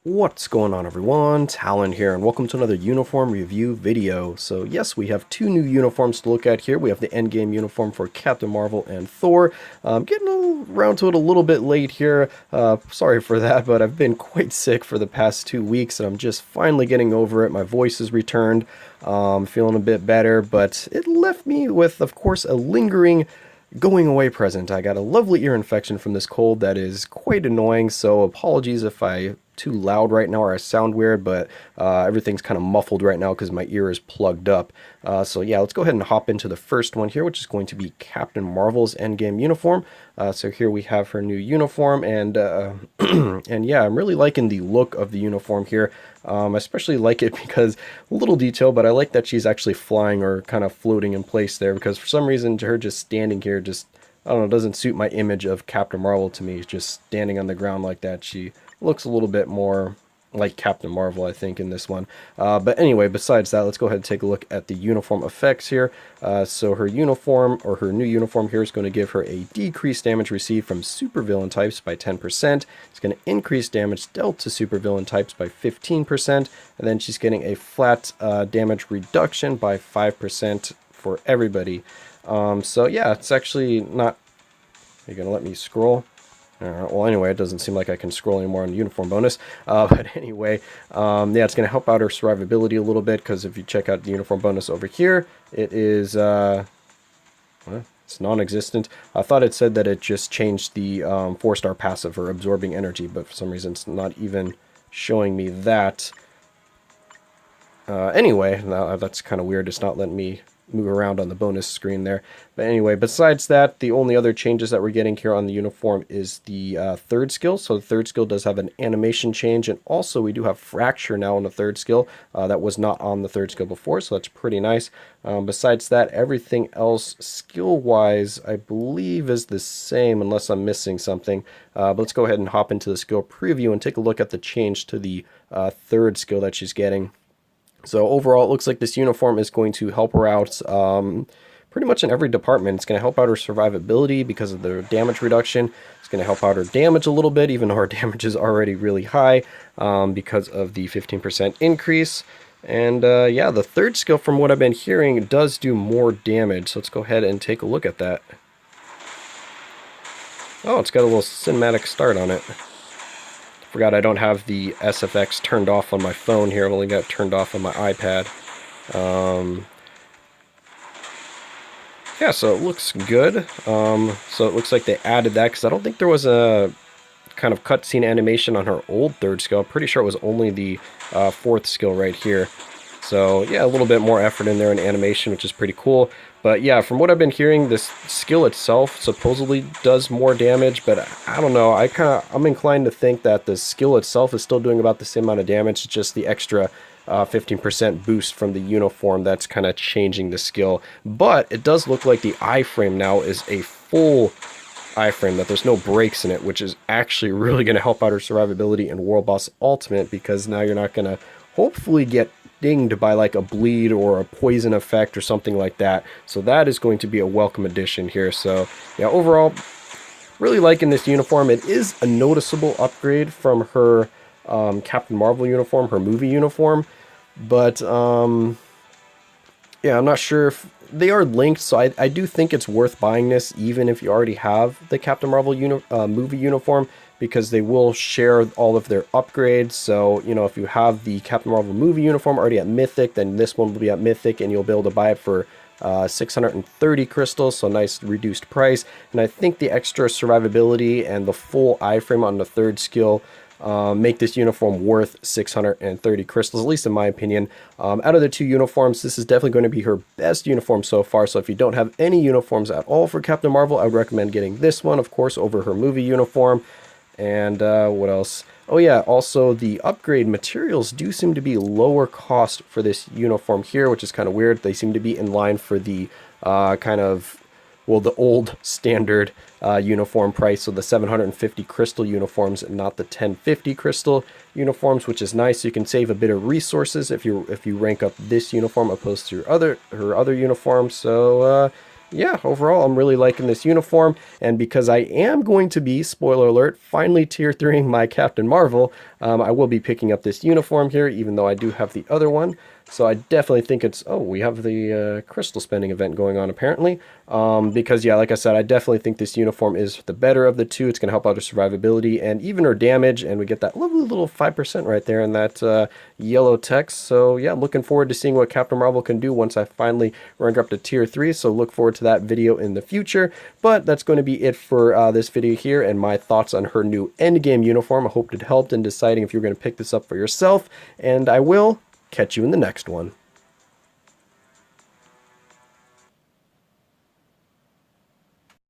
What's going on, everyone? Talen here, and welcome to another uniform review video. So yes, we have two new uniforms to look at here. We have the Endgame uniform for Captain Marvel and Thor. Getting around to it a little bit late here. Sorry for that, but I've been quite sick for the past 2 weeks, and I'm just finally getting over it. My voice has returned, feeling a bit better, but it left me with, of course, a lingering going away present. I got a lovely ear infection from this cold that is quite annoying, so apologies if I too loud right now or I sound weird, but everything's kind of muffled right now because my ear is plugged up. So yeah, let's go ahead and hop into the first one here, which is going to be Captain Marvel's Endgame uniform. So here we have her new uniform, and and yeah, I'm really liking the look of the uniform here. I especially like it because a little detail, but I like that she's actually flying or kind of floating in place there, because for some reason her just standing here just, I don't know, doesn't suit my image of Captain Marvel to me. Just standing on the ground like that, she looks a little bit more like Captain Marvel, I think, in this one. But anyway, besides that, let's go ahead and take a look at the uniform effects here. So her uniform, or her new uniform here, is going to give her a decreased damage received from supervillain types by 10%. It's going to increase damage dealt to supervillain types by 15%. And then she's getting a flat damage reduction by 5% for everybody. So yeah, it's actually not... Are you going to let me scroll? Well, anyway, it doesn't seem like I can scroll anymore on the uniform bonus. But anyway, yeah, it's going to help out her survivability a little bit, because if you check out the uniform bonus over here, it is, well, it's non-existent. I thought it said that it just changed the 4-star passive for absorbing energy, but for some reason it's not even showing me that. Anyway, that's kind of weird. It's not letting me move around on the bonus screen there. But anyway, besides that, the only other changes that we're getting here on the uniform is the third skill. So the third skill does have an animation change, and also we do have fracture now on the third skill. That was not on the third skill before, so that's pretty nice. Besides that, everything else skill-wise, I believe, is the same, unless I'm missing something. But let's go ahead and hop into the skill preview and take a look at the change to the third skill that she's getting. So overall, it looks like this uniform is going to help her out pretty much in every department. It's going to help out her survivability because of the damage reduction. It's going to help out her damage a little bit, even though her damage is already really high because of the 15% increase. And yeah, the third skill, from what I've been hearing, does do more damage. So let's go ahead and take a look at that. Oh, it's got a little cinematic start on it. Forgot I don't have the SFX turned off on my phone here. I've only got it turned off on my iPad. Yeah, so it looks good. So it looks like they added that, because I don't think there was a kind of cutscene animation on her old third skill. I'm pretty sure it was only the fourth skill right here. So yeah, a little bit more effort in there in animation, which is pretty cool. But yeah, from what I've been hearing, this skill itself supposedly does more damage, but I don't know. I'm inclined to think that the skill itself is still doing about the same amount of damage. It's just the extra 15% boost from the uniform that's kind of changing the skill. But it does look like the iframe now is a full iframe, that there's no breaks in it, which is actually really going to help out her survivability in World Boss Ultimate, because now you're not going to hopefully get dinged by like a bleed or a poison effect or something like that. So that is going to be a welcome addition here. So yeah, overall, really liking this uniform. It is a noticeable upgrade from her Captain Marvel uniform, her movie uniform. But yeah, I'm not sure if they are linked, so I do think it's worth buying this, even if you already have the Captain Marvel movie uniform, because they will share all of their upgrades. So, you know, if you have the Captain Marvel movie uniform already at Mythic, then this one will be at Mythic, and you'll be able to buy it for 630 crystals, so nice reduced price. And I think the extra survivability and the full iframe on the third skill make this uniform worth 630 crystals, at least in my opinion. Out of the two uniforms, this is definitely going to be her best uniform so far. So if you don't have any uniforms at all for Captain Marvel, I would recommend getting this one, of course, over her movie uniform. And what else? Oh yeah, also the upgrade materials do seem to be lower cost for this uniform here, which is kind of weird. They seem to be in line for the kind of, well, the old standard uniform price, so the 750 crystal uniforms and not the 1050 crystal uniforms, which is nice. You can save a bit of resources if you rank up this uniform opposed to her other uniform. So yeah, overall, I'm really liking this uniform. And because I am going to be, spoiler alert, finally tier 3ing my Captain Marvel, I will be picking up this uniform here, even though I do have the other one. So I definitely think it's, oh, we have the crystal spending event going on apparently. Because yeah, like I said, I definitely think this uniform is the better of the two. It's going to help out her survivability and even her damage. And we get that lovely little 5% right there in that yellow text. So yeah, looking forward to seeing what Captain Marvel can do once I finally rank up to tier 3. So look forward to that video in the future. But that's going to be it for this video here and my thoughts on her new Endgame uniform. I hope it helped in deciding if you're going to pick this up for yourself. And I will catch you in the next one.